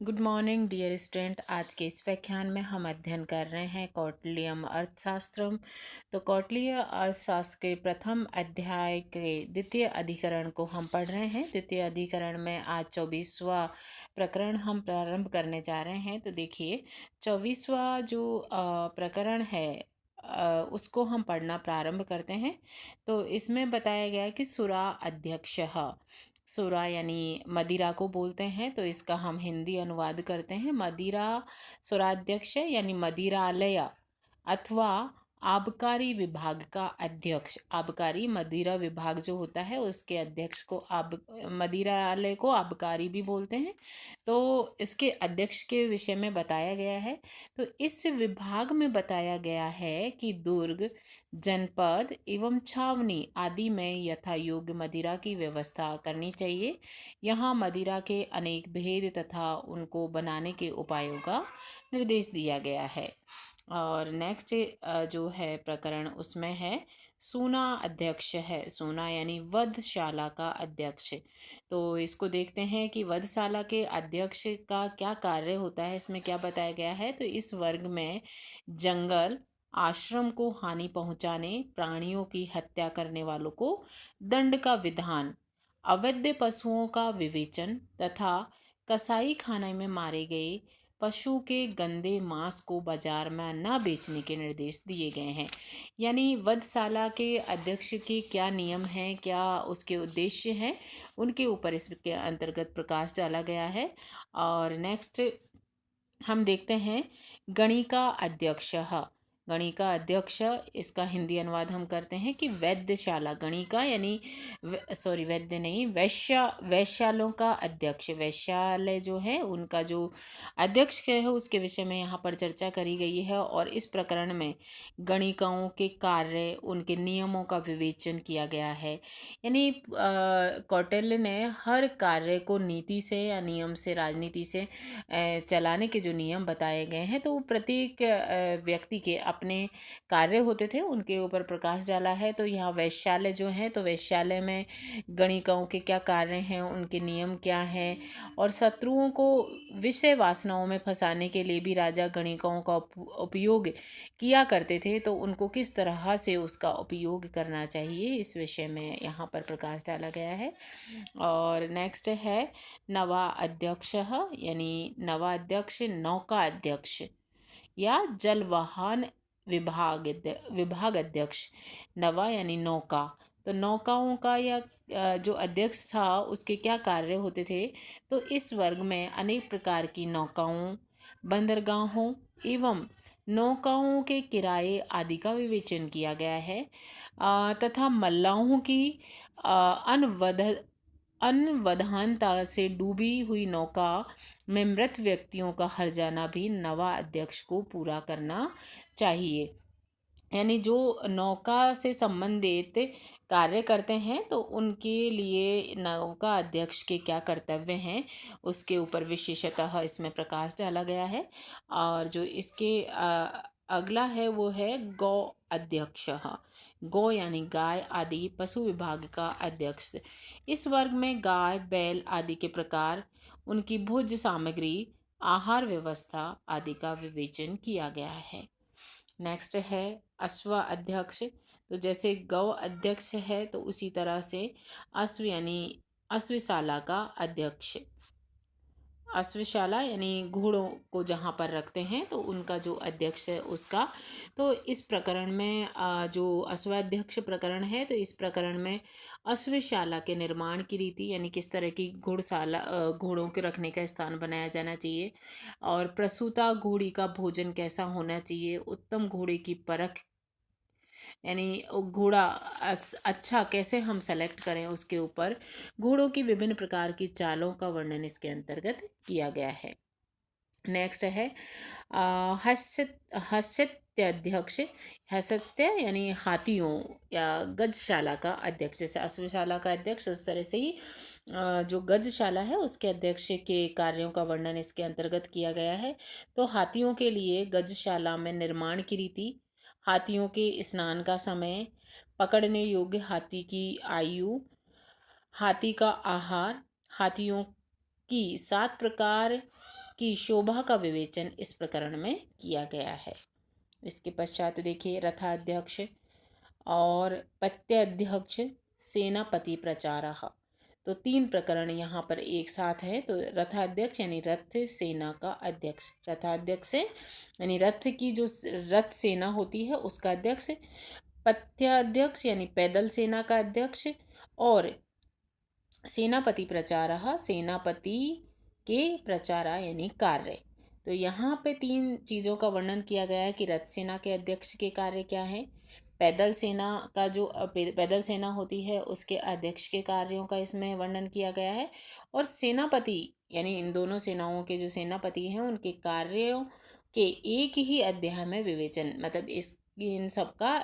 Good morning dear student. आज के इस व्याख्यान में हम अध्ययन कर रहे हैं कौटिल्यम अर्थशास्त्रम। तो कौटिल्य अर्थशास्त्र के प्रथम अध्याय के द्वितीय अधिकरण को हम पढ़ रहे हैं। द्वितीय अधिकरण में आज 24वां प्रकरण हम प्रारंभ करने जा रहे हैं। तो देखिए 24वां जो प्रकरण है उसको हम पढ़ना प्रारंभ करते हैं। तो इसमें बताया गया है कि सुरा अध्यक्ष, सुरा यानी मदिरा को बोलते हैं, तो इसका हम हिंदी अनुवाद करते हैं मदिरा सुराध्यक्ष यानी मदिरालय अथवा आबकारी विभाग का अध्यक्ष। आबकारी मदिरा विभाग जो होता है उसके अध्यक्ष को मदिरालय को आबकारी भी बोलते हैं। तो इसके अध्यक्ष के विषय में बताया गया है। तो इस विभाग में बताया गया है कि दुर्ग, जनपद एवं छावनी आदि में यथा योग्य मदिरा की व्यवस्था करनी चाहिए। यहाँ मदिरा के अनेक भेद तथा उनको बनाने के उपायों का निर्देश दिया गया है। और नेक्स्ट जो है प्रकरण उसमें है सूना अध्यक्ष है। सूना यानी वधशाला का अध्यक्ष। तो इसको देखते हैं कि वधशाला के अध्यक्ष का क्या कार्य होता है, इसमें क्या बताया गया है। तो इस वर्ग में जंगल, आश्रम को हानि पहुंचाने, प्राणियों की हत्या करने वालों को दंड का विधान, अवैध पशुओं का विवेचन तथा कसाई खाने में मारे गए पशु के गंदे मांस को बाजार में न बेचने के निर्देश दिए गए हैं। यानी वधशाला के अध्यक्ष के क्या नियम हैं, क्या उसके उद्देश्य हैं, उनके ऊपर इसके अंतर्गत प्रकाश डाला गया है। और नेक्स्ट हम देखते हैं गणिका अध्यक्ष। गणिका अध्यक्ष, इसका हिंदी अनुवाद हम करते हैं कि वैद्यशाला। गणिका यानी सॉरी वैद्य नहीं, वैश्यालों का अध्यक्ष। वैश्यालय जो है उनका जो अध्यक्ष है उसके विषय में यहाँ पर चर्चा करी गई है। और इस प्रकरण में गणिकाओं के कार्य, उनके नियमों का विवेचन किया गया है। यानी कौटिल्य ने हर कार्य को नीति से या नियम से, राजनीति से चलाने के जो नियम बताए गए हैं, तो वो प्रत्येक व्यक्ति के अपने कार्य होते थे, उनके ऊपर प्रकाश डाला है। तो यहाँ वैश्यालय जो है, तो वैश्यालय में गणिकाओं के क्या कार्य हैं, उनके नियम क्या हैं, और शत्रुओं को विषय वासनाओं में फंसाने के लिए भी राजा गणिकाओं का उपयोग किया करते थे। तो उनको किस तरह से उसका उपयोग करना चाहिए, इस विषय में यहाँ पर प्रकाश डाला गया है। और नेक्स्ट है नवा अध्यक्ष, यानी नवा अध्यक्ष नौका अध्यक्ष या जलवाहन विभाग अध्यक्ष। नवा यानी नौका, तो नौकाओं का या जो अध्यक्ष था उसके क्या कार्य होते थे। तो इस वर्ग में अनेक प्रकार की नौकाओं, बंदरगाहों एवं नौकाओं के किराए आदि का विवेचन किया गया है। तथा मल्लाहों की अनवध अनवधानता से डूबी हुई नौका में मृत व्यक्तियों का हर जाना भी नवा अध्यक्ष को पूरा करना चाहिए। यानी जो नौका से संबंधित कार्य करते हैं तो उनके लिए नौका अध्यक्ष के क्या कर्तव्य हैं, उसके ऊपर विशेषतः इसमें प्रकाश डाला गया है। और जो इसके अगला है वो है गौ अध्यक्ष। गौ यानी गाय आदि पशु विभाग का अध्यक्ष। इस वर्ग में गाय, बैल आदि के प्रकार, उनकी भोज्य सामग्री, आहार व्यवस्था आदि का विवेचन किया गया है। नेक्स्ट है अश्व अध्यक्ष। तो जैसे गौ अध्यक्ष है तो उसी तरह से अश्व यानी अश्वशाला का अध्यक्ष। अश्वशाला यानी घोड़ों को जहाँ पर रखते हैं तो उनका जो अध्यक्ष है उसका। तो इस प्रकरण में जो अश्वाध्यक्ष प्रकरण है, तो इस प्रकरण में अश्वशाला के निर्माण की रीति, यानी किस तरह की घुड़शाला, घोड़ों के रखने का स्थान बनाया जाना चाहिए, और प्रसूता घोड़ी का भोजन कैसा होना चाहिए, उत्तम घोड़े की परख, यानी वो घोड़ा अच्छा कैसे हम सेलेक्ट करें, उसके ऊपर घोड़ों की विभिन्न प्रकार की चालों का वर्णन इसके अंतर्गत किया गया है। नेक्स्ट है हस्य हस्यत्यध्यक्ष। हसत्य यानी हाथियों या गजशाला का अध्यक्ष। जैसे अश्वशाला का अध्यक्ष, उस तरह से ही जो गजशाला है उसके अध्यक्ष के कार्यों का वर्णन इसके अंतर्गत किया गया है। तो हाथियों के लिए गजशाला में निर्माण की रीति, हाथियों के स्नान का समय, पकड़ने योग्य हाथी की आयु, हाथी का आहार, हाथियों की 7 प्रकार की शोभा का विवेचन इस प्रकरण में किया गया है। इसके पश्चात देखिए रथाध्यक्ष और पत्याध्यक्ष सेनापति प्रचारः। तो 3 प्रकरण यहाँ पर एक साथ है। तो रथाध्यक्ष यानी रथ सेना का अध्यक्ष, रथाध्यक्ष से यानी रथ की जो रथ सेना होती है उसका अध्यक्ष, पत्याध्यक्ष यानी पैदल सेना का अध्यक्ष, और सेनापति प्रचारः सेनापति के प्रचारा यानी कार्य। तो यहाँ पे 3 चीज़ों का वर्णन किया गया है कि रथ सेना के अध्यक्ष के कार्य क्या है, पैदल सेना का जो पैदल सेना होती है उसके अध्यक्ष के कार्यों का इसमें वर्णन किया गया है, और सेनापति यानी इन दोनों सेनाओं के जो सेनापति हैं उनके कार्यों के एक ही अध्याय में विवेचन, मतलब इस इन सबका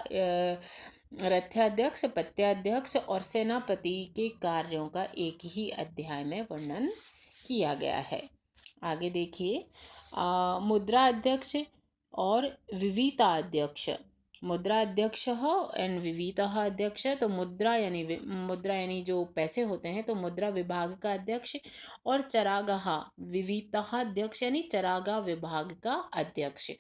रथाध्यक्ष, पत्याध्यक्ष और सेनापति के कार्यों का एक ही अध्याय में वर्णन किया गया है। आगे देखिए मुद्रा अध्यक्ष और विविता अध्यक्ष। मुद्रा अध्यक्ष एंड विविता अध्यक्ष। तो मुद्रा यानी जो पैसे होते हैं, तो मुद्रा विभाग का अध्यक्ष, और चरागाह विविता अध्यक्ष यानी चरागाह विभाग का अध्यक्ष।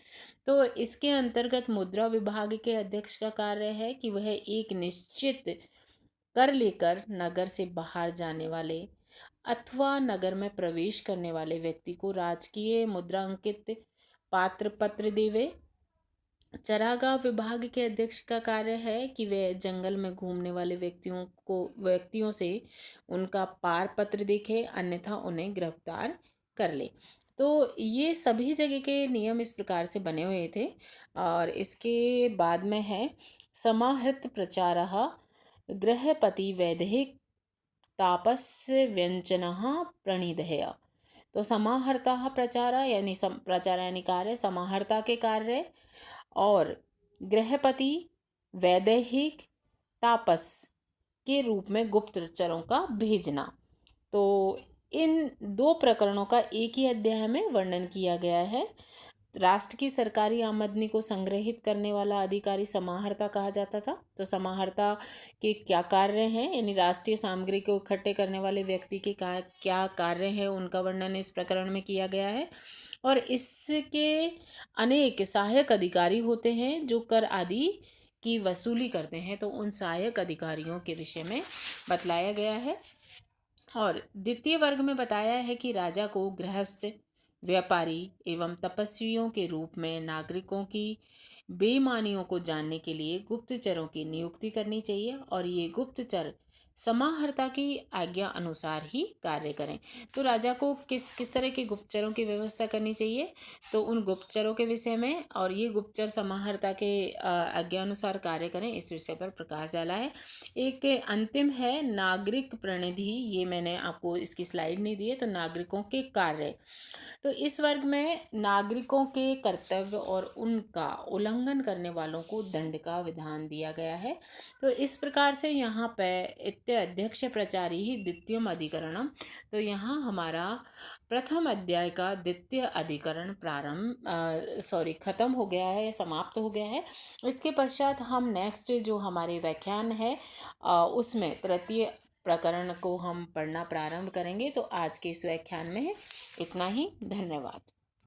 तो इसके अंतर्गत मुद्रा विभाग के अध्यक्ष का कार्य है कि वह एक निश्चित कर लेकर नगर से बाहर जाने वाले अथवा नगर में प्रवेश करने वाले व्यक्ति को राजकीय मुद्रा अंकित पात्र पत्र देवे। चरागाह विभाग के अध्यक्ष का कार्य है कि वे जंगल में घूमने वाले व्यक्तियों से उनका पार पत्र देखे, अन्यथा उन्हें गिरफ्तार कर ले। तो ये सभी जगह के नियम इस प्रकार से बने हुए थे। और इसके बाद में है समाहृत प्रचारः गृहपति वैदेहिक तापस्य व्यंजनः प्रणिधेय। तो समाहर्ता प्रचारा यानी प्रचार यानी कार्य, समाहर्ता के कार्य, और गृहपति वैदेहिक तापस के रूप में गुप्तचरों का भेजना। तो इन 2 प्रकरणों का एक ही अध्याय में वर्णन किया गया है। राष्ट्र की सरकारी आमदनी को संग्रहित करने वाला अधिकारी समाहर्ता कहा जाता था। तो समाहर्ता के क्या कार्य हैं, यानी राष्ट्रीय सामग्री को इकट्ठे करने वाले व्यक्ति के क्या कार्य हैं, उनका वर्णन इस प्रकरण में किया गया है। और इसके अनेक सहायक अधिकारी होते हैं जो कर आदि की वसूली करते हैं। तो उन सहायक अधिकारियों के विषय में बतलाया गया है। और द्वितीय वर्ग में बताया है कि राजा को गृहस्थ, व्यापारी एवं तपस्वियों के रूप में नागरिकों की बेईमानियों को जानने के लिए गुप्तचरों की नियुक्ति करनी चाहिए, और ये गुप्तचर समाहर्ता की आज्ञा अनुसार ही कार्य करें। तो राजा को किस तरह के गुप्तचरों की व्यवस्था करनी चाहिए, तो उन गुप्तचरों के विषय में, और ये गुप्तचर समाहर्ता के आज्ञा अनुसार कार्य करें, इस विषय पर प्रकाश डाला है। एक अंतिम है नागरिक प्रणिधि, ये मैंने आपको इसकी स्लाइड नहीं दी है। तो नागरिकों के कार्य, तो इस वर्ग में नागरिकों के कर्तव्य और उनका उल्लंघन करने वालों को दंड का विधान दिया गया है। तो इस प्रकार से यहाँ पे इत्य अध्यक्ष प्रचारी ही द्वितीयम अधिकरणम। तो यहाँ हमारा प्रथम अध्याय का द्वितीय अधिकरण खत्म हो गया है, समाप्त हो गया है। इसके पश्चात हम नेक्स्ट जो हमारे व्याख्यान है उसमें तृतीय प्रकरण को हम पढ़ना प्रारंभ करेंगे। तो आज के इस व्याख्यान में इतना ही। धन्यवाद।